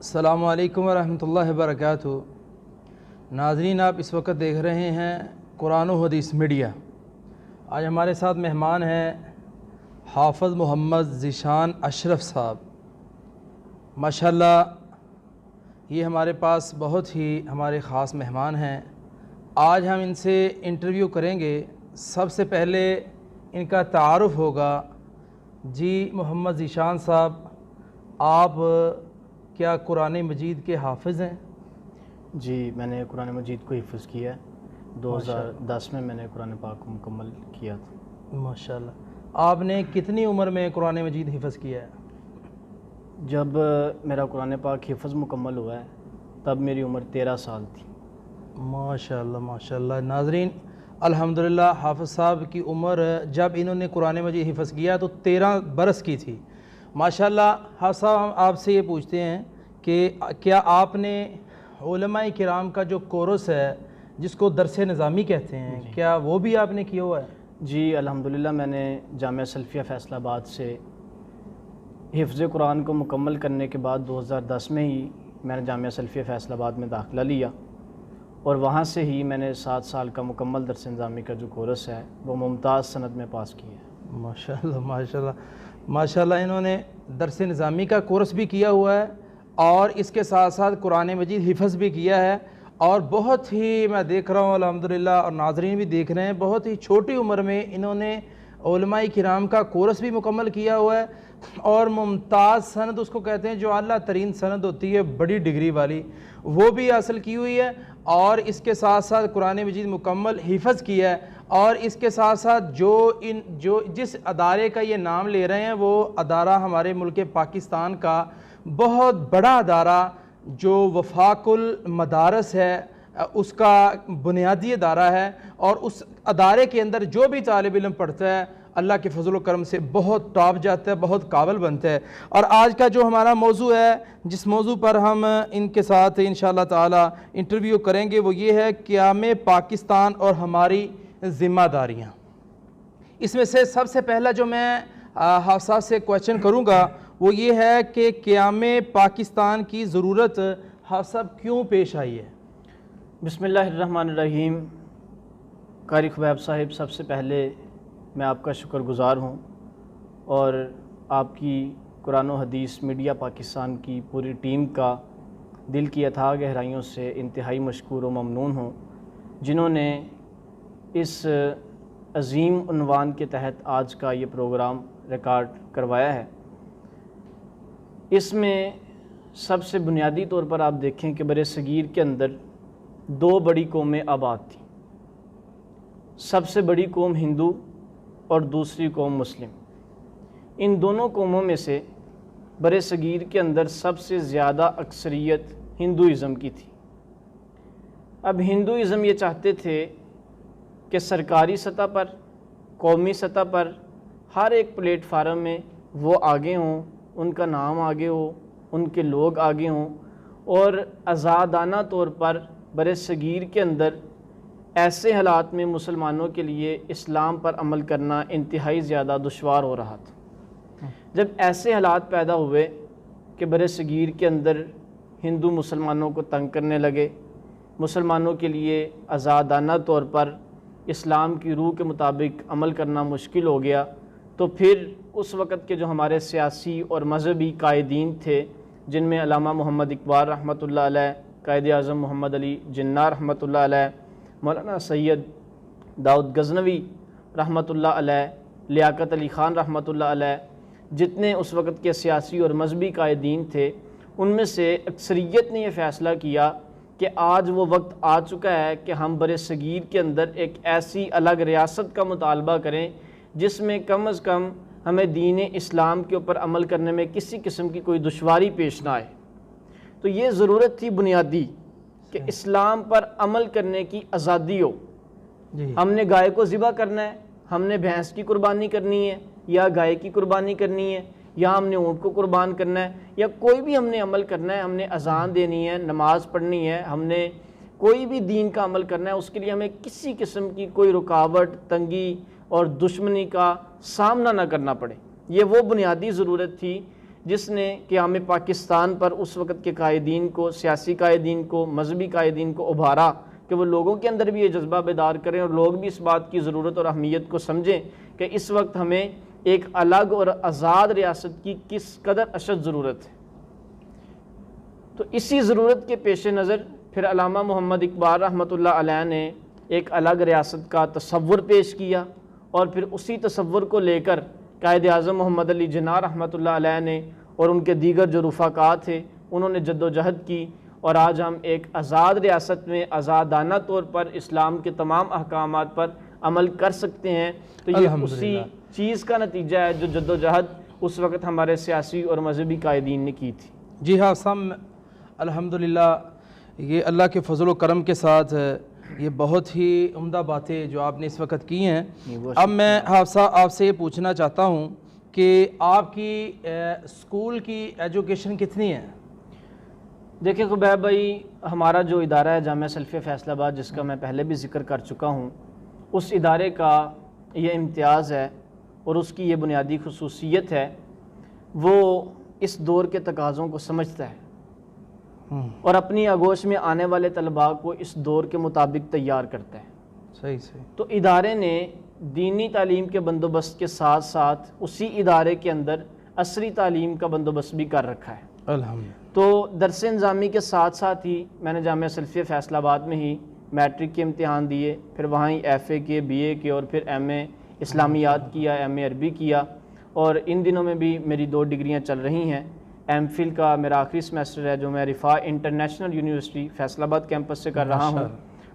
السلام علیکم ورحمۃ اللہ وبرکاتہ۔ ناظرین، آپ اس وقت دیکھ رہے ہیں قرآن و حدیث میڈیا۔ آج ہمارے ساتھ مہمان ہیں حافظ محمد ذیشان اشرف صاحب۔ ماشاءاللہ یہ ہمارے پاس بہت ہی ہمارے خاص مہمان ہیں۔ آج ہم ان سے انٹرویو کریں گے۔ سب سے پہلے ان کا تعارف ہوگا۔ جی محمد ذیشان صاحب، آپ کیا قرآن مجید کے حافظ ہیں؟ جی، میں نے قرآن مجید کو حفظ کیا ہے۔ 2010 میں میں نے قرآن پاک کو مکمل کیا تھا۔ ماشاءاللہ۔ آپ نے کتنی عمر میں قرآن مجید حفظ کیا ہے؟ جب میرا قرآن پاک حفظ مکمل ہوا ہے تب میری عمر 13 سال تھی۔ ماشاءاللہ ماشاءاللہ۔ ناظرین، الحمدللہ حافظ صاحب کی عمر جب انہوں نے قرآن مجید حفظ کیا تو 13 برس کی تھی۔ ماشاءاللہ حافظ صاحب، ہم آپ سے یہ پوچھتے ہیں کہ کیا آپ نے علماء کرام کا جو کورس ہے جس کو درس نظامی کہتے ہیں، کیا وہ بھی آپ نے کیا ہوا ہے؟ جی الحمدللہ، میں نے جامعہ سلفیہ فیصل آباد سے حفظ قرآن کو مکمل کرنے کے بعد 2010 میں ہی میں نے جامعہ سلفیہ فیصل آباد میں داخلہ لیا، اور وہاں سے ہی میں نے 7 سال کا مکمل درس نظامی کا جو کورس ہے وہ ممتاز سند میں پاس کیا ہے۔ ماشاءاللہ ماشاءاللہ ماشاءاللہ۔ انہوں نے درس نظامی کا کورس بھی کیا ہوا ہے اور اس کے ساتھ ساتھ قرآن مجید حفظ بھی کیا ہے، اور بہت ہی میں دیکھ رہا ہوں الحمدللہ، اور ناظرین بھی دیکھ رہے ہیں، بہت ہی چھوٹی عمر میں انہوں نے علماء کرام کا کورس بھی مکمل کیا ہوا ہے، اور ممتاز سند اس کو کہتے ہیں جو اعلیٰ ترین سند ہوتی ہے بڑی ڈگری والی، وہ بھی حاصل کی ہوئی ہے، اور اس کے ساتھ ساتھ قرآن مجید مکمل حفظ کیا ہے۔ اور اس کے ساتھ ساتھ جو جس ادارے کا یہ نام لے رہے ہیں وہ ادارہ ہمارے ملک پاکستان کا بہت بڑا ادارہ جو وفاق المدارس ہے، اس کا بنیادی ادارہ ہے، اور اس ادارے کے اندر جو بھی طالب علم پڑھتا ہے اللہ کے فضل و کرم سے بہت ٹاپ جاتا ہے، بہت قابل بنتا ہے۔ اور آج کا جو ہمارا موضوع ہے، جس موضوع پر ہم ان کے ساتھ انشاءاللہ تعالی انٹرویو کریں گے، وہ یہ ہے قیام پاکستان اور ہماری ذمہ داریاں۔ اس میں سے سب سے پہلا جو میں حافظ صاحب سے کویسچن کروں گا وہ یہ ہے کہ قیام پاکستان کی ضرورت حافظ صاحب کیوں پیش آئی ہے؟ بسم اللہ الرحمن الرحیم۔ قاری خبیب صاحب، سب سے پہلے میں آپ کا شکر گزار ہوں، اور آپ کی قرآن و حدیث میڈیا پاکستان کی پوری ٹیم کا دل کی اتھاہ گہرائیوں سے انتہائی مشکور و ممنون ہوں، جنہوں نے اس عظیم عنوان کے تحت آج کا یہ پروگرام ریکارڈ کروایا ہے۔ اس میں سب سے بنیادی طور پر آپ دیکھیں کہ بر صغیر کے اندر 2 بڑی قومیں آباد تھیں۔ سب سے بڑی قوم ہندو اور دوسری قوم مسلم۔ ان دونوں قوموں میں سے بر صغیر کے اندر سب سے زیادہ اکثریت ہندوازم کی تھی۔ اب ہندوازم یہ چاہتے تھے کہ سرکاری سطح پر، قومی سطح پر، ہر ایک پلیٹ فارم میں وہ آگے ہوں، ان کا نام آگے ہو، ان کے لوگ آگے ہوں، اور آزادانہ طور پر بر صغیر کے اندر ایسے حالات میں مسلمانوں کے لیے اسلام پر عمل کرنا انتہائی زیادہ دشوار ہو رہا تھا۔ جب ایسے حالات پیدا ہوئے کہ بر صغیر کے اندر ہندو مسلمانوں کو تنگ کرنے لگے، مسلمانوں کے لیے آزادانہ طور پر اسلام کی روح کے مطابق عمل کرنا مشکل ہو گیا، تو پھر اس وقت کے جو ہمارے سیاسی اور مذہبی قائدین تھے، جن میں علامہ محمد اقبال رحمۃ اللہ علیہ، قائد اعظم محمد علی جناح رحمۃ اللہ علیہ، مولانا سید داؤد غزنوی رحمۃ اللہ علیہ، لیاقت علی خان رحمۃ اللہ علیہ، جتنے اس وقت کے سیاسی اور مذہبی قائدین تھے، ان میں سے اکثریت نے یہ فیصلہ کیا کہ آج وہ وقت آ چکا ہے کہ ہم بر صغیر کے اندر ایک ایسی الگ ریاست کا مطالبہ کریں جس میں کم از کم ہمیں دین اسلام کے اوپر عمل کرنے میں کسی قسم کی کوئی دشواری پیش نہ آئے۔ تو یہ ضرورت تھی بنیادی کہ اسلام پر عمل کرنے کی آزادی ہو۔ ہم نے گائے کو ذبح کرنا ہے، ہم نے بھینس کی قربانی کرنی ہے، یا گائے کی قربانی کرنی ہے، یا ہم نے اونٹ کو قربان کرنا ہے، یا کوئی بھی ہم نے عمل کرنا ہے، ہم نے اذان دینی ہے، نماز پڑھنی ہے، ہم نے کوئی بھی دین کا عمل کرنا ہے، اس کے لیے ہمیں کسی قسم کی کوئی رکاوٹ، تنگی اور دشمنی کا سامنا نہ کرنا پڑے۔ یہ وہ بنیادی ضرورت تھی جس نے قیام پاکستان پر اس وقت کے قائدین کو، سیاسی قائدین کو، مذہبی قائدین کو ابھارا کہ وہ لوگوں کے اندر بھی یہ جذبہ بیدار کریں اور لوگ بھی اس بات کی ضرورت اور اہمیت کو سمجھیں کہ اس وقت ہمیں ایک الگ اور آزاد ریاست کی کس قدر اشد ضرورت ہے۔ تو اسی ضرورت کے پیش نظر پھر علامہ محمد اقبال رحمۃ اللہ علیہ نے ایک الگ ریاست کا تصور پیش کیا، اور پھر اسی تصور کو لے کر قائد اعظم محمد علی جناح رحمۃ اللہ علیہ نے اور ان کے دیگر جو رفقا تھے انہوں نے جد و جہد کی، اور آج ہم ایک آزاد ریاست میں آزادانہ طور پر اسلام کے تمام احکامات پر عمل کر سکتے ہیں۔ تو یہ اسی چیز کا نتیجہ ہے جو جد و جہد اس وقت ہمارے سیاسی اور مذہبی قائدین نے کی تھی۔ جی ہاں سم الحمدللہ، یہ اللہ کے فضل و کرم کے ساتھ یہ بہت ہی عمدہ باتیں جو آپ نے اس وقت کی ہیں۔ اب میں حافظہ آپ سے یہ پوچھنا چاہتا ہوں کہ آپ کی اسکول کی ایجوکیشن کتنی ہے؟ دیکھیں خبیب بھائی، ہمارا جو ادارہ ہے جامعہ سلفیہ فیصل آباد، جس کا میں پہلے بھی ذکر کر چکا ہوں، اس ادارے کا یہ امتیاز ہے اور اس کی یہ بنیادی خصوصیت ہے، وہ اس دور کے تقاضوں کو سمجھتا ہے اور اپنی آگوش میں آنے والے طلباء کو اس دور کے مطابق تیار کرتا ہے۔ صحیح صحیح۔ تو ادارے نے دینی تعلیم کے بندوبست کے ساتھ ساتھ اسی ادارے کے اندر عصری تعلیم کا بندوبست بھی کر رکھا ہے۔ الحمدللہ۔ تو درس نظامی کے ساتھ ساتھ ہی میں نے جامعہ سلفیہ فیصل آباد میں ہی میٹرک کے امتحان دیے، پھر وہاں ہی ایف اے کے، بی اے کے، اور پھر ایم اے اسلامیات کیا، ایم اے عربی کیا، اور ان دنوں میں بھی میری 2 ڈگریاں چل رہی ہیں۔ ایم فل کا میرا آخری سمیسٹر ہے جو میں رفاع انٹرنیشنل یونیورسٹی فیصل آباد کیمپس سے کر رہا ہوں،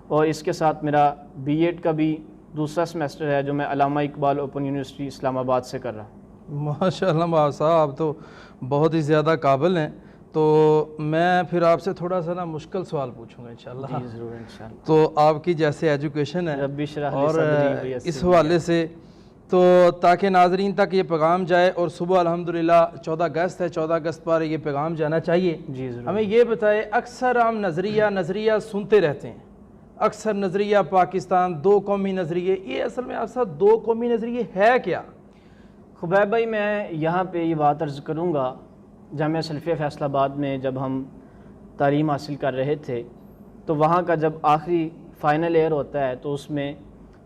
اور اس کے ساتھ میرا بی ایڈ کا بھی دوسرا سمیسٹر ہے جو میں علامہ اقبال اوپن یونیورسٹی اسلام آباد سے کر رہا ہوں۔ ماشاءاللہ مہاجر صاحب، آپ تو بہت ہی زیادہ قابل ہیں۔ تو میں پھر آپ سے تھوڑا سا مشکل سوال پوچھوں گا انشاءاللہ۔ جی ضرور انشاءاللہ۔ تو آپ کی جیسے ایجوکیشن ہے ربی اشرح لی اور صدری ویسر اس حوالے سے تو تاکہ ناظرین تک یہ پیغام جائے، اور صبح الحمدللہ 14 اگست ہے، 14 اگست پر یہ پیغام جانا چاہیے۔ جی ضرور۔ ہمیں یہ بتائے، اکثر ہم نظریہ سنتے رہتے ہیں، اکثر نظریہ پاکستان 2 قومی نظریے، یہ اصل میں آپ ساتھ 2 قومی نظریے ہے کیا؟ خبیب بھائی، میں یہاں پہ یہ بات عرض کروں گا، جامعہ سلفیہ فیصل آباد میں جب ہم تعلیم حاصل کر رہے تھے تو وہاں کا جب آخری فائنل ایئر ہوتا ہے تو اس میں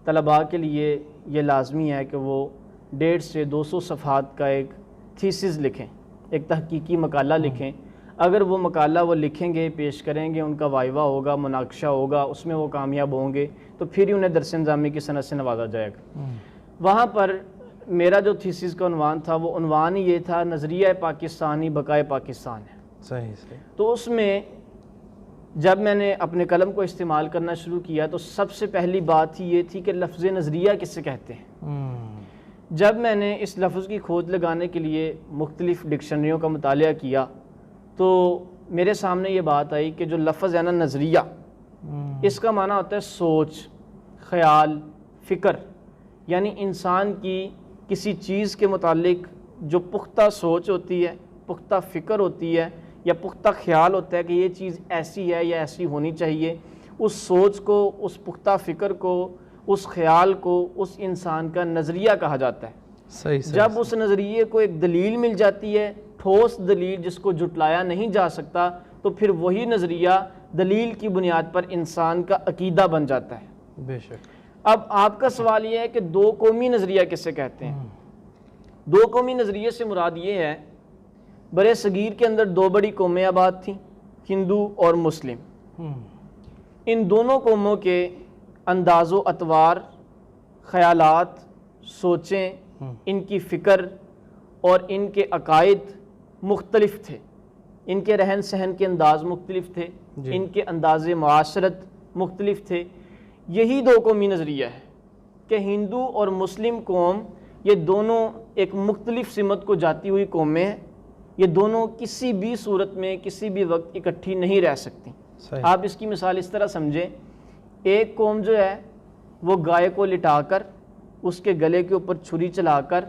طلباء کے لیے یہ لازمی ہے کہ وہ 150 سے 200 صفحات کا ایک تھیسس لکھیں، ایک تحقیقی مقالہ لکھیں۔ اگر وہ مقالہ وہ لکھیں گے، پیش کریں گے، ان کا وائوہ ہوگا، مناقشہ ہوگا، اس میں وہ کامیاب ہوں گے تو پھر ہی انہیں درس نظامی کی سند سے نوازا جائے گا۔ وہاں پر میرا جو تھیسس کا عنوان تھا وہ عنوان ہی یہ تھا، نظریہ پاکستانی بقائے پاکستان ہے۔ صحیح صحیح۔ تو اس میں جب میں نے اپنے قلم کو استعمال کرنا شروع کیا تو سب سے پہلی بات ہی یہ تھی کہ لفظ نظریہ کس سے کہتے ہیں۔ جب میں نے اس لفظ کی کھوج لگانے کے لیے مختلف ڈکشنریوں کا مطالعہ کیا تو میرے سامنے یہ بات آئی کہ جو لفظ ہے نا نظریہ، اس کا معنی ہوتا ہے سوچ، خیال، فکر، یعنی انسان کی کسی چیز کے متعلق جو پختہ سوچ ہوتی ہے، پختہ فکر ہوتی ہے، یا پختہ خیال ہوتا ہے کہ یہ چیز ایسی ہے یا ایسی ہونی چاہیے، اس سوچ کو، اس پختہ فکر کو، اس خیال کو اس انسان کا نظریہ کہا جاتا ہے۔ صحیح۔ جب اس نظریے کو ایک دلیل مل جاتی ہے، ٹھوس دلیل جس کو جھٹلایا نہیں جا سکتا، تو پھر وہی نظریہ دلیل کی بنیاد پر انسان کا عقیدہ بن جاتا ہے۔ بے شک۔ اب آپ کا سوال یہ ہے کہ 2 قومی نظریہ کسے کہتے ہیں؟ 2 قومی نظریے سے مراد یہ ہے، برے صغیر کے اندر 2 بڑی قومیں آباد تھیں، ہندو اور مسلم۔ ان دونوں قوموں کے انداز و اطوار، خیالات، سوچیں، ان کی فکر اور ان کے عقائد مختلف تھے، ان کے رہن سہن کے انداز مختلف تھے، ان کے انداز معاشرت مختلف تھے۔ یہی 2 قومی نظریہ ہے کہ ہندو اور مسلم قوم یہ دونوں ایک مختلف سمت کو جاتی ہوئی قومیں ہیں، یہ دونوں کسی بھی صورت میں کسی بھی وقت اکٹھی نہیں رہ سکتی۔ آپ اس کی مثال اس طرح سمجھیں، ایک قوم جو ہے وہ گائے کو لٹا کر اس کے گلے کے اوپر چھری چلا کر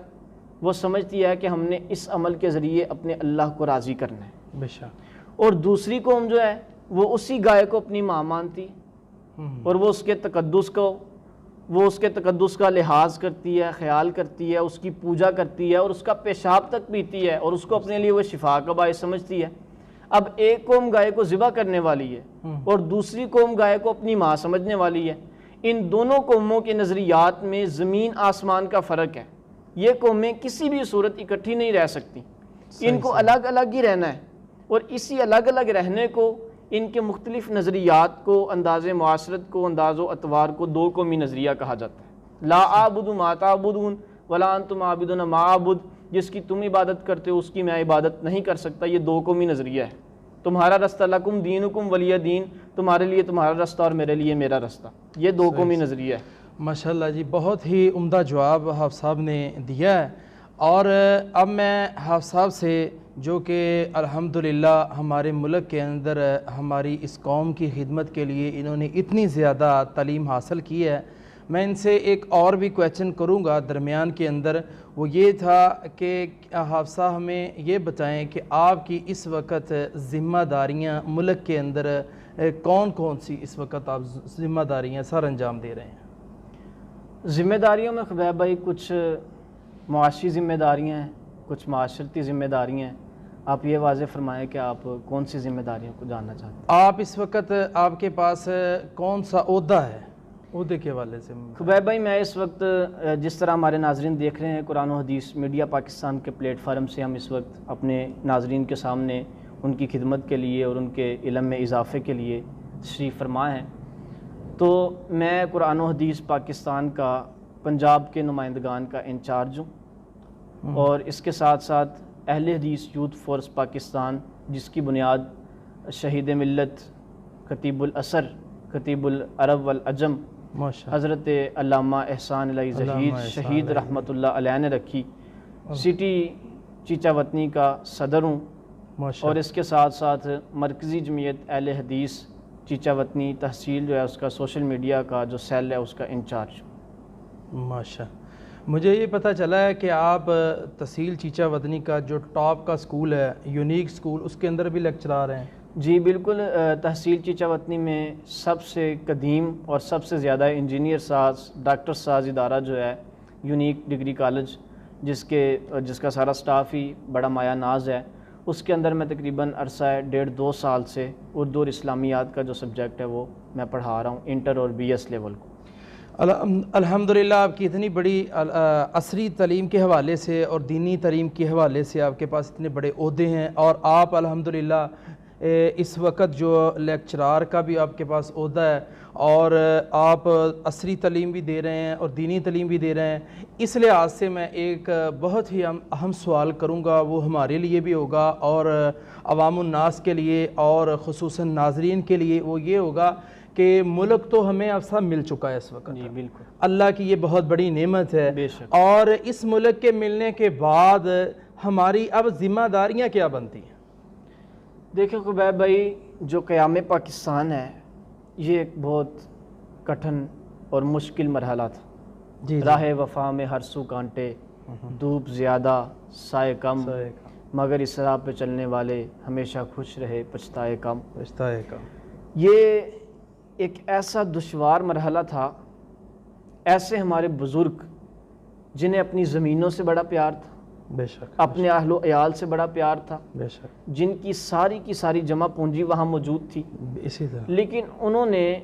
وہ سمجھتی ہے کہ ہم نے اس عمل کے ذریعے اپنے اللہ کو راضی کرنا ہے، بے شک۔ اور دوسری قوم جو ہے وہ اسی گائے کو اپنی ماں مانتی اور وہ اس کے تقدس کو وہ اس کے تقدس کا لحاظ کرتی ہے، خیال کرتی ہے، اس کی پوجا کرتی ہے اور اس کا پیشاب تک پیتی ہے اور اس کو اپنے لیے وہ شفا کا باعث سمجھتی ہے۔ اب ایک قوم گائے کو ذبح کرنے والی ہے اور دوسری قوم گائے کو اپنی ماں سمجھنے والی ہے۔ ان دونوں قوموں کے نظریات میں زمین آسمان کا فرق ہے۔ یہ قومیں کسی بھی صورت اکٹھی نہیں رہ سکتی، ان کو الگ الگ ہی رہنا ہے، اور اسی الگ الگ رہنے کو، ان کے مختلف نظریات کو، انداز معاشرت کو، انداز و اطوار کو دو قومی نظریہ کہا جاتا ہے۔ لا اعبد ما تعبدون ولا انتم عابدون ما اعبد، جس کی تم عبادت کرتے ہو اس کی میں عبادت نہیں کر سکتا، یہ دو قومی نظریہ ہے۔ تمہارا رستہ لکم دینکم ولی دین، تمہارے لیے تمہارا رستہ اور میرے لیے میرا رستہ، یہ دو قومی نظریہ ہے۔ ماشاءاللہ جی، بہت ہی عمدہ جواب حافظ صاحب نے دیا ہے۔ اور اب میں حافظ صاحب سے، جو کہ الحمدللہ ہمارے ملک کے اندر ہماری اس قوم کی خدمت کے لیے انہوں نے اتنی زیادہ تعلیم حاصل کی ہے، میں ان سے ایک اور بھی کویسچن کروں گا درمیان کے اندر۔ وہ یہ تھا کہ حافظ صاحب ہمیں یہ بتائیں کہ آپ کی اس وقت ذمہ داریاں ملک کے اندر کون کون سی اس وقت آپ ذمہ داریاں سر انجام دے رہے ہیں؟ ذمہ داریوں میں خبیب بھائی کچھ معاشی ذمہ داریاں ہیں، کچھ معاشرتی ذمہ داریاں ہیں۔ آپ یہ واضح فرمائیں کہ آپ کون سی ذمہ داریوں کو جاننا چاہتے ہیں؟ آپ اس وقت آپ کے پاس کون سا عہدہ ہے، عہدے کے حوالے سے؟ خبیب بھائی، میں اس وقت جس طرح ہمارے ناظرین دیکھ رہے ہیں، قرآن و حدیث میڈیا پاکستان کے پلیٹ فارم سے ہم اس وقت اپنے ناظرین کے سامنے ان کی خدمت کے لیے اور ان کے علم میں اضافے کے لیے تشریف فرما ہیں، تو میں قرآن و حدیث پاکستان کا پنجاب کے نمائندگان کا انچارج ہوں، اور اس کے ساتھ ساتھ اہل حدیث یوتھ فورس پاکستان، جس کی بنیاد شہید ملت خطیب الاثر، خطیب العرب والعجم حضرت علامہ احسان علیہ ظہیر شہید رحمۃ اللہ علیہ نے رکھی، سٹی چیچا وطنی کا صدر ہوں، اور اس کے ساتھ ساتھ مرکزی جمعیت اہل حدیث چیچا وطنی تحصیل جو ہے اس کا سوشل میڈیا کا جو سیل ہے اس کا انچارج۔ ماشاء، مجھے یہ پتہ چلا ہے کہ آپ تحصیل چیچا وطنی کا جو ٹاپ کا سکول ہے، یونیک سکول، اس کے اندر بھی لیکچرار ہیں؟ جی بالکل، تحصیل چیچا وطنی میں سب سے قدیم اور سب سے زیادہ انجینئر ساز، ڈاکٹر ساز ادارہ جو ہے یونیک ڈگری کالج، جس کا سارا سٹاف ہی بڑا مایا ناز ہے، اس کے اندر میں تقریباً عرصہ 1.5-2 سال سے اردو اور اسلامیات کا جو سبجیکٹ ہے وہ میں پڑھا رہا ہوں، انٹر اور بی ایس لیول کو۔ الحمدللہ آپ کی اتنی بڑی عصری تعلیم کے حوالے سے اور دینی تعلیم کے حوالے سے آپ کے پاس اتنے بڑے عہدے ہیں، اور آپ الحمدللہ اس وقت جو لیکچرار کا بھی آپ کے پاس عہدہ ہے، اور آپ عصری تعلیم بھی دے رہے ہیں اور دینی تعلیم بھی دے رہے ہیں۔ اس لحاظ سے میں ایک بہت ہی اہم سوال کروں گا، وہ ہمارے لیے بھی ہوگا اور عوام الناس کے لیے اور خصوصاً ناظرین کے لیے، وہ یہ ہوگا کہ ملک تو ہمیں اب سب مل چکا ہے اس وقت، جی بالکل، اللہ کی یہ بہت بڑی نعمت ہے، بے شک، اور اس ملک کے ملنے کے بعد ہماری اب ذمہ داریاں کیا بنتی ہیں؟ دیکھیں خبیب بھائی، جو قیام پاکستان ہے یہ ایک بہت کٹھن اور مشکل مرحلہ تھا۔ جی راہ وفا میں ہر سو کانٹے، دھوپ زیادہ سائے کم، مگر اس راہ پہ چلنے والے ہمیشہ خوش رہے پچھتائے کم۔ یہ ایک ایسا دشوار مرحلہ تھا، ایسے ہمارے بزرگ جنہیں اپنی زمینوں سے بڑا پیار تھا، بے شک، اپنے اہل و عیال سے بڑا پیار تھا، بے شک، جن کی ساری جمع پونجی وہاں موجود تھی، اسی طرح، لیکن انہوں نے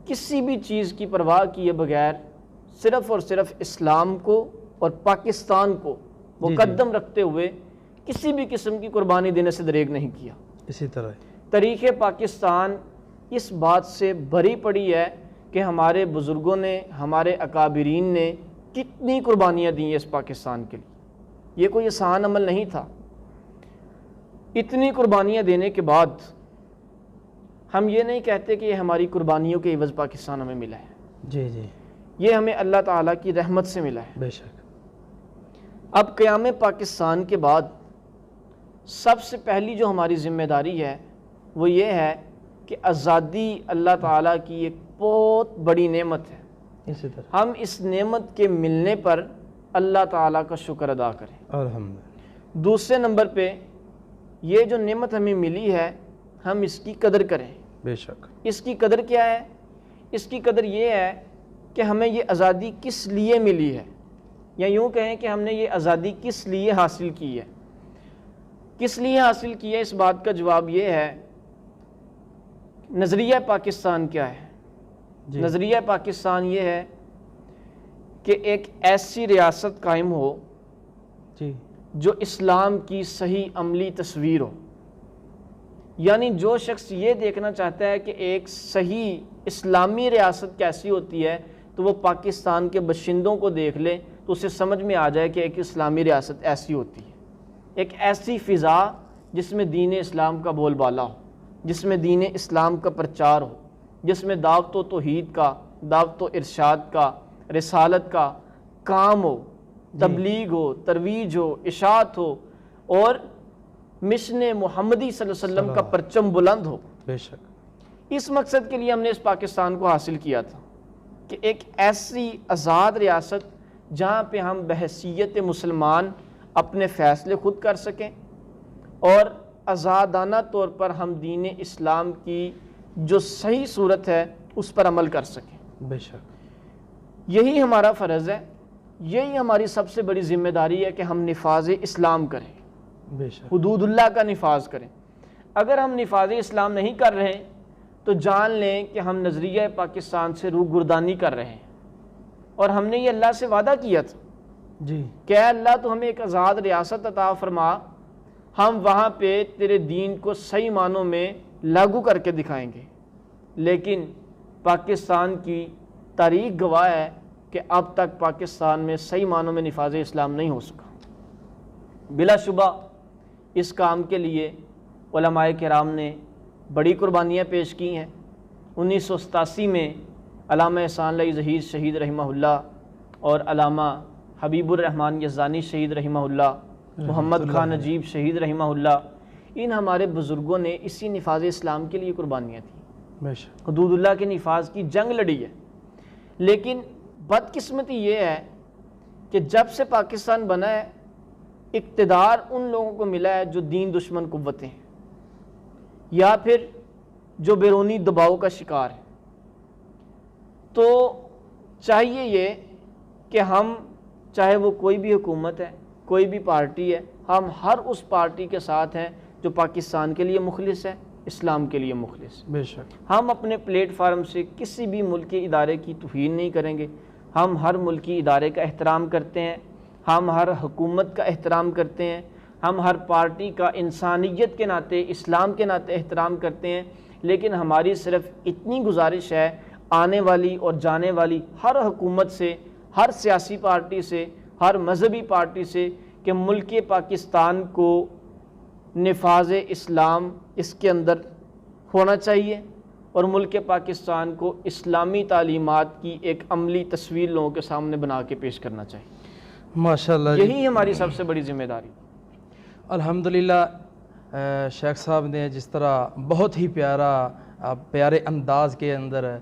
کسی بھی چیز کی پرواہ کیے بغیر صرف اور صرف اسلام کو اور پاکستان کو مقدم رکھتے ہوئے کسی بھی قسم کی قربانی دینے سے دریغ نہیں کیا۔ اسی طرح تاریخ پاکستان اس بات سے بھری پڑی ہے کہ ہمارے بزرگوں نے، ہمارے اکابرین نے کتنی قربانیاں دی ہیں اس پاکستان کے لیے۔ یہ کوئی آسان عمل نہیں تھا۔ اتنی قربانیاں دینے کے بعد ہم یہ نہیں کہتے کہ یہ ہماری قربانیوں کے عوض پاکستان ہمیں ملا ہے، جی جی، یہ ہمیں اللہ تعالیٰ کی رحمت سے ملا ہے۔ بے شک۔ اب قیام پاکستان کے بعد سب سے پہلی جو ہماری ذمہ داری ہے وہ یہ ہے کہ آزادی اللہ تعالیٰ کی ایک بہت بڑی نعمت ہے، اسی طرح ہم اس نعمت کے ملنے پر اللہ تعالیٰ کا شکر ادا کریں۔ الحمدللہ۔ دوسرے نمبر پہ یہ جو نعمت ہمیں ملی ہے ہم اس کی قدر کریں۔ بے شک۔ اس کی قدر کیا ہے؟ اس کی قدر یہ ہے کہ ہمیں یہ آزادی کس لیے ملی ہے، یا یوں کہیں کہ ہم نے یہ آزادی کس لیے حاصل کی ہے۔ کس لیے حاصل کی ہے، اس بات کا جواب یہ ہے، نظریہ پاکستان کیا ہے؟ جی نظریہ پاکستان یہ ہے کہ ایک ایسی ریاست قائم ہو جی جو اسلام کی صحیح عملی تصویر ہو۔ یعنی جو شخص یہ دیکھنا چاہتا ہے کہ ایک صحیح اسلامی ریاست کیسی ہوتی ہے، تو وہ پاکستان کے باشندوں کو دیکھ لے تو اسے سمجھ میں آ جائے کہ ایک اسلامی ریاست ایسی ہوتی ہے، ایک ایسی فضا جس میں دین اسلام کا بول بالا ہو، جس میں دین اسلام کا پرچار ہو، جس میں دعوت و توحید کا، دعوت و ارشاد کا، رسالت کا کام ہو، تبلیغ ہو، ترویج ہو، اشاعت ہو، اور مشن محمدی صلی اللہ علیہ وسلم کا پرچم بلند ہو۔ بے شک اس مقصد کے لیے ہم نے اس پاکستان کو حاصل کیا تھا کہ ایک ایسی آزاد ریاست جہاں پہ ہم بحیثیت مسلمان اپنے فیصلے خود کر سکیں اور آزادانہ طور پر ہم دین اسلام کی جو صحیح صورت ہے اس پر عمل کر سکیں۔ بے شک یہی ہمارا فرض ہے، یہی ہماری سب سے بڑی ذمہ داری ہے کہ ہم نفاذ اسلام کریں، بے شک حدود اللہ کا نفاذ کریں۔ اگر ہم نفاذ اسلام نہیں کر رہے تو جان لیں کہ ہم نظریہ پاکستان سے روگردانی کر رہے ہیں، اور ہم نے یہ اللہ سے وعدہ کیا تھا جی کہ اے اللہ تو ہمیں ایک آزاد ریاست عطا فرما، ہم وہاں پہ تیرے دین کو صحیح معنوں میں لاگو کر کے دکھائیں گے۔ لیکن پاکستان کی تاریخ گواہ ہے کہ اب تک پاکستان میں صحیح معنوں میں نفاذ اسلام نہیں ہو سکا۔ بلا شبہ اس کام کے لیے علماء کرام نے بڑی قربانیاں پیش کی ہیں۔ 1987 میں علامہ احسان اللہ ظہیر شہید رحمہ اللہ اور علامہ حبیب الرحمن یزدانی شہید رحمہ اللہ، محمد خان نجیب شہید رحمہ اللہ، ان ہمارے بزرگوں نے اسی نفاذ اسلام کے لیے قربانیاں دیں، بے شک حدود اللہ کے نفاذ کی جنگ لڑی ہے۔ لیکن بدقسمتی یہ ہے کہ جب سے پاکستان بنا ہے، اقتدار ان لوگوں کو ملا ہے جو دین دشمن قوتیں ہیں یا پھر جو بیرونی دباؤ کا شکار ہے۔ تو چاہیے یہ کہ ہم، چاہے وہ کوئی بھی حکومت ہے، کوئی بھی پارٹی ہے، ہم ہر اس پارٹی کے ساتھ ہیں جو پاکستان کے لیے مخلص ہے، اسلام کے لیے مخلص۔ بے شک ہم اپنے پلیٹ فارم سے کسی بھی ملکی ادارے کی توہین نہیں کریں گے، ہم ہر ملکی ادارے کا احترام کرتے ہیں، ہم ہر حکومت کا احترام کرتے ہیں، ہم ہر پارٹی کا انسانیت کے ناطے، اسلام کے ناطے احترام کرتے ہیں۔ لیکن ہماری صرف اتنی گزارش ہے آنے والی اور جانے والی ہر حکومت سے، ہر سیاسی پارٹی سے، ہر مذہبی پارٹی سے، کہ ملک پاکستان کو نفاذ اسلام اس کے اندر ہونا چاہیے، اور ملک پاکستان کو اسلامی تعلیمات کی ایک عملی تصویر لوگوں کے سامنے بنا کے پیش کرنا چاہیے۔ ماشاءاللہ جی، یہی ہماری سب سے بڑی ذمہ داری۔ الحمدللہ شیخ صاحب نے جس طرح بہت ہی پیارے انداز کے اندر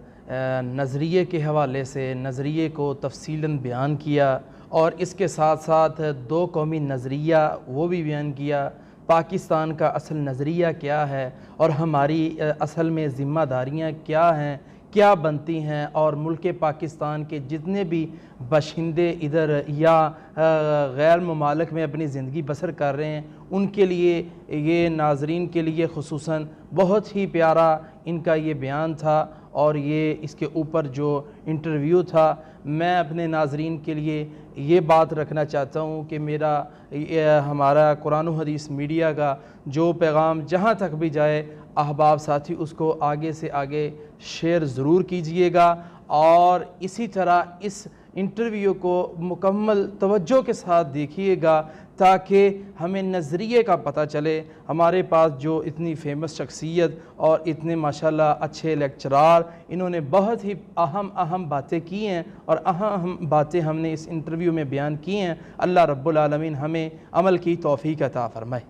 نظریے کے حوالے سے نظریے کو تفصیلاً بیان کیا، اور اس کے ساتھ ساتھ دو قومی نظریہ وہ بھی بیان کیا، پاکستان کا اصل نظریہ کیا ہے اور ہماری اصل میں ذمہ داریاں کیا ہیں، کیا بنتی ہیں، اور ملک پاکستان کے جتنے بھی باشندے ادھر یا غیر ممالک میں اپنی زندگی بسر کر رہے ہیں، ان کے لیے، یہ ناظرین کے لیے خصوصاً بہت ہی پیارا ان کا یہ بیان تھا، اور یہ اس کے اوپر جو انٹرویو تھا، میں اپنے ناظرین کے لیے یہ بات رکھنا چاہتا ہوں کہ ہمارا قرآن و حدیث میڈیا کا جو پیغام جہاں تک بھی جائے، احباب ساتھی اس کو آگے سے آگے شیئر ضرور کیجئے گا، اور اسی طرح اس انٹرویو کو مکمل توجہ کے ساتھ دیکھیے گا تاکہ ہمیں نظریے کا پتہ چلے۔ ہمارے پاس جو اتنی فیمس شخصیت اور اتنے ماشاءاللہ اچھے لیکچرار، انہوں نے بہت ہی اہم باتیں کی ہیں، اور اہم باتیں ہم نے اس انٹرویو میں بیان کی ہیں۔ اللہ رب العالمین ہمیں عمل کی توفیق عطا فرمائے۔